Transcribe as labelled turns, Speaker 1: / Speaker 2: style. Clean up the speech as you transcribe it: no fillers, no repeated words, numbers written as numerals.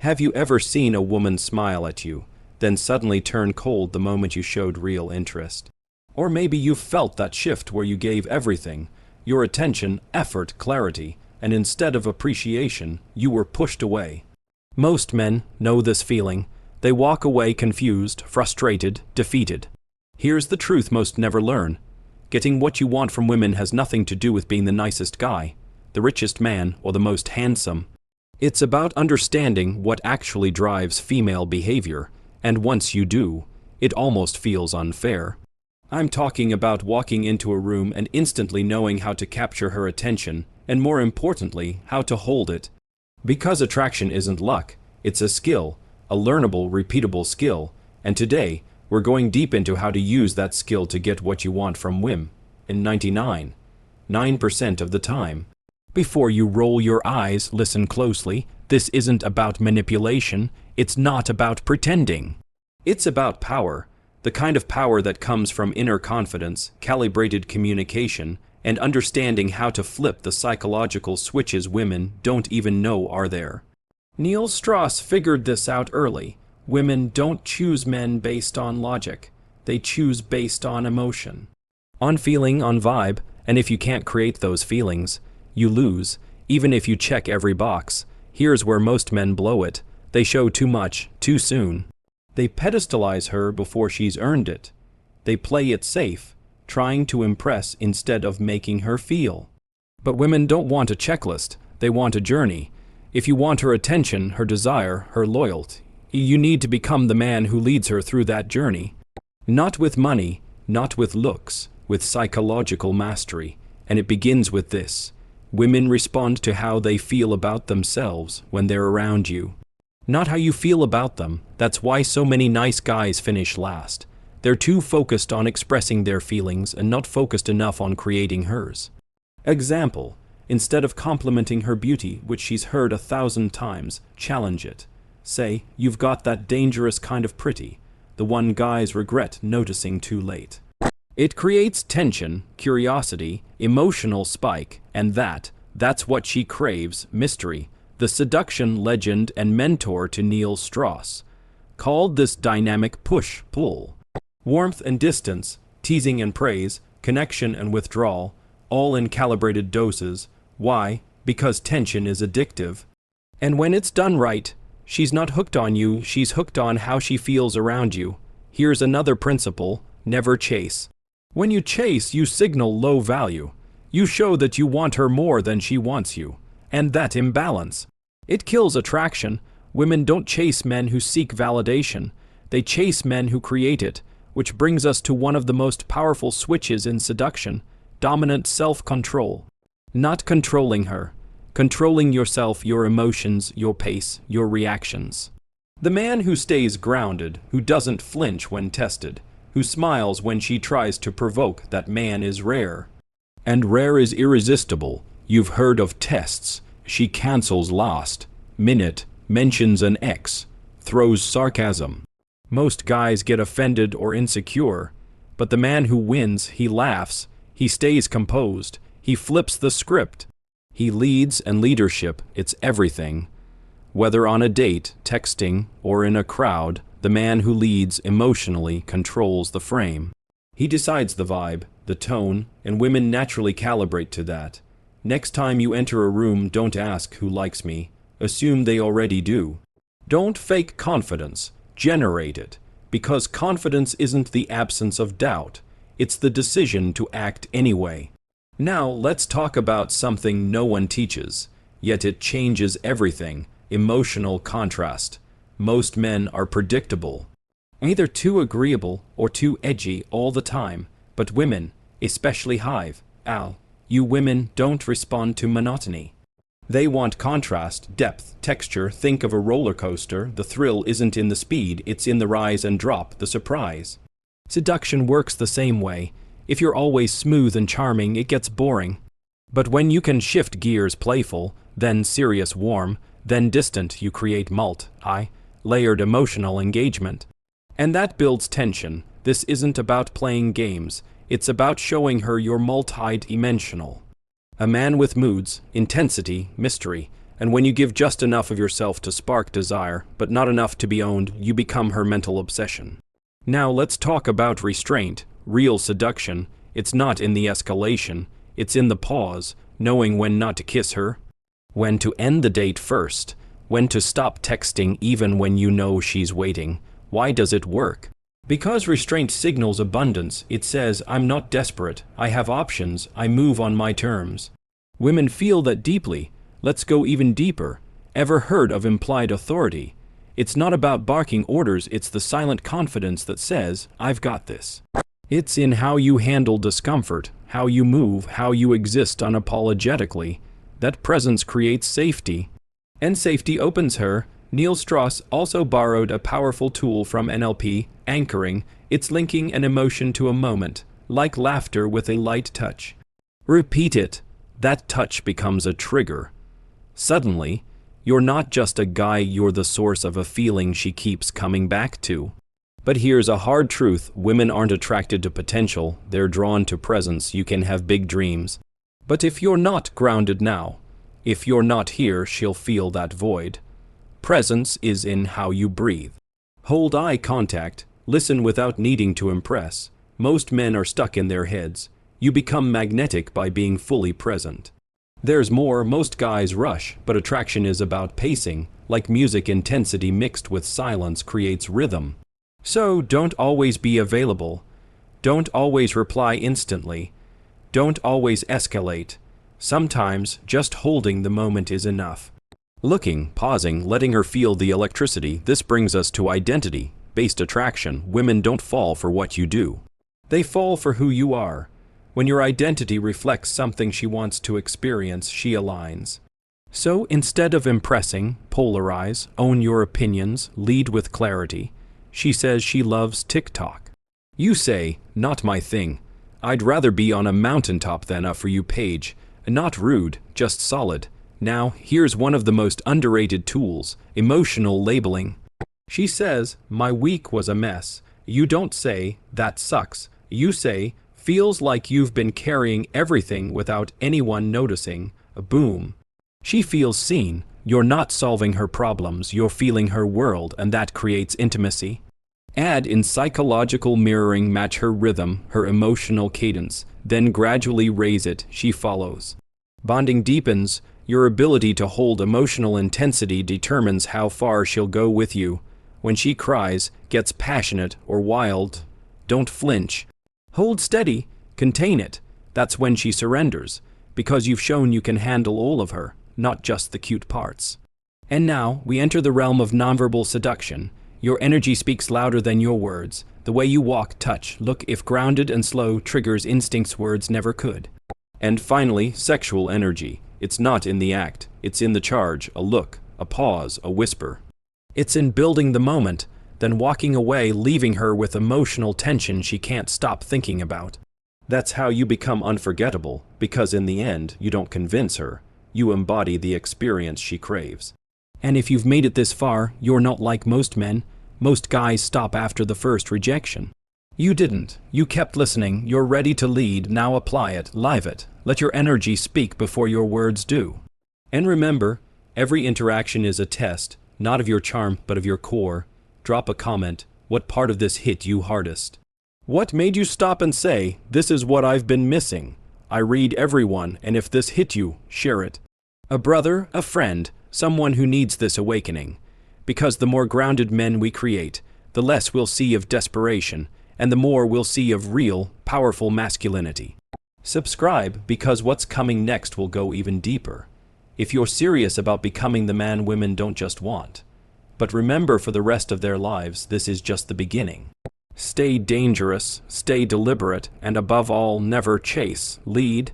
Speaker 1: Have you ever seen a woman smile at you, then suddenly turn cold the moment you showed real interest? Or maybe you've felt that shift where you gave everything, your attention, effort, clarity, and instead of appreciation, you were pushed away. Most men know this feeling. They walk away confused, frustrated, defeated. Here's the truth most never learn. Getting what you want from women has nothing to do with being the nicest guy, the richest man, or the most handsome. It's about understanding what actually drives female behavior, and once you do, it almost feels unfair. I'm talking about walking into a room and instantly knowing how to capture her attention, and more importantly, how to hold it. Because attraction isn't luck, it's a skill, a learnable, repeatable skill, and today, we're going deep into how to use that skill to get what you want from women, in 99.9% of the time. Before you roll your eyes, listen closely. This isn't about manipulation. It's not about pretending. It's about power, the kind of power that comes from inner confidence, calibrated communication, and understanding how to flip the psychological switches women don't even know are there. Neil Strauss figured this out early. Women don't choose men based on logic. They choose based on emotion. On feeling, on vibe, and if you can't create those feelings, you lose, even if you check every box. Here's where most men blow it. They show too much, too soon. They pedestalize her before she's earned it. They play it safe, trying to impress instead of making her feel. But women don't want a checklist. They want a journey. If you want her attention, her desire, her loyalty, you need to become the man who leads her through that journey. Not with money, not with looks, with psychological mastery. And it begins with this. Women respond to how they feel about themselves when they're around you. Not how you feel about them. That's why so many nice guys finish last. They're too focused on expressing their feelings and not focused enough on creating hers. Example, instead of complimenting her beauty, which she's heard 1,000 times, challenge it. Say, you've got that dangerous kind of pretty, the one guys regret noticing too late. It creates tension, curiosity, emotional spike, and that's what she craves, mystery. The seduction legend and mentor to Neil Strauss called this dynamic push-pull. Warmth and distance, teasing and praise, connection and withdrawal, all in calibrated doses. Why? Because tension is addictive. And when it's done right, she's not hooked on you, she's hooked on how she feels around you. Here's another principle: never chase. When you chase, you signal low value. You show that you want her more than she wants you. And that imbalance, it kills attraction. Women don't chase men who seek validation. They chase men who create it, which brings us to one of the most powerful switches in seduction: dominant self-control. Not controlling her, controlling yourself, your emotions, your pace, your reactions. The man who stays grounded, who doesn't flinch when tested, who smiles when she tries to provoke, that man is rare. And rare is irresistible. You've heard of tests. She cancels last minute, mentions an ex, throws sarcasm. Most guys get offended or insecure, but the man who wins, he laughs, he stays composed, he flips the script. He leads, and leadership, it's everything. Whether on a date, texting, or in a crowd, the man who leads emotionally controls the frame. He decides the vibe, the tone, and women naturally calibrate to that. Next time you enter a room, don't ask who likes me. Assume they already do. Don't fake confidence. Generate it. Because confidence isn't the absence of doubt. It's the decision to act anyway. Now let's talk about something no one teaches, yet it changes everything: emotional contrast. Most men are predictable. Either too agreeable or too edgy all the time, but women, especially you women don't respond to monotony. They want contrast, depth, texture. Think of a roller coaster. The thrill isn't in the speed, it's in the rise and drop, the surprise. Seduction works the same way. If you're always smooth and charming, it gets boring. But when you can shift gears, playful, then serious, warm, then distant, you create layered emotional engagement. And that builds tension. This isn't about playing games. It's about showing her you're multi-dimensional. A man with moods, intensity, mystery, And when you give just enough of yourself to spark desire, but not enough to be owned, you become her mental obsession. Now let's talk about restraint, real seduction. It's not in the escalation, it's in the pause, knowing when not to kiss her, when to end the date first, when to stop texting even when you know she's waiting. Why does it work? Because restraint signals abundance. It says, I'm not desperate, I have options, I move on my terms. Women feel that deeply. Let's go even deeper. Ever heard of implied authority? It's not about barking orders, it's the silent confidence that says, I've got this. It's in how you handle discomfort, how you move, how you exist unapologetically. That presence creates safety. And safety opens her. Neil Strauss also borrowed a powerful tool from NLP, anchoring. It's linking an emotion to a moment, like laughter with a light touch. Repeat it. That touch becomes a trigger. Suddenly, you're not just a guy, you're the source of a feeling she keeps coming back to. But here's a hard truth, women aren't attracted to potential, they're drawn to presence. You can have big dreams. But if you're not grounded now, if you're not here, she'll feel that void. Presence is in how you breathe. Hold eye contact, listen without needing to impress. Most men are stuck in their heads. You become magnetic by being fully present. There's more. Most guys rush, but attraction is about pacing. Like music, intensity mixed with silence creates rhythm. So don't always be available. Don't always reply instantly. Don't always escalate. Sometimes just holding the moment is enough. Looking, pausing, letting her feel the electricity. This brings us to identity-based attraction. Women don't fall for what you do. They fall for who you are. When your identity reflects something she wants to experience, she aligns. So instead of impressing, polarize, own your opinions, lead with clarity. She says she loves TikTok. You say, not my thing. I'd rather be on a mountaintop than a For You page. Not rude, just solid. Now, here's one of the most underrated tools, emotional labeling. She says, my week was a mess. You don't say, that sucks. You say, feels like you've been carrying everything without anyone noticing. Boom. She feels seen. You're not solving her problems, you're feeling her world, and that creates intimacy. Add in psychological mirroring, match her rhythm, her emotional cadence, then gradually raise it. She follows. Bonding deepens. Your ability to hold emotional intensity determines how far she'll go with you. When she cries, gets passionate or wild, don't flinch. Hold steady, contain it. That's when she surrenders, because you've shown you can handle all of her, not just the cute parts. And now, we enter the realm of nonverbal seduction. Your energy speaks louder than your words. The way you walk, touch, look, if grounded and slow, triggers instincts words never could. And finally, sexual energy. It's not in the act, it's in the charge, a look, a pause, a whisper. It's in building the moment, then walking away, leaving her with emotional tension she can't stop thinking about. That's how you become unforgettable, because in the end, you don't convince her. You embody the experience she craves. And if you've made it this far, you're not like most men. Most guys stop after the first rejection. You didn't. You kept listening. You're ready to lead. Now apply it, live it. Let your energy speak before your words do. And remember, every interaction is a test, not of your charm, but of your core. Drop a comment. What part of this hit you hardest? What made you stop and say, this is what I've been missing? I read everyone, and if this hit you, share it. A brother, a friend, someone who needs this awakening. Because the more grounded men we create, the less we'll see of desperation, and the more we'll see of real, powerful masculinity. Subscribe, because what's coming next will go even deeper. If you're serious about becoming the man women don't just want. But remember, for the rest of their lives, this is just the beginning. Stay dangerous, stay deliberate, and above all, never chase, lead.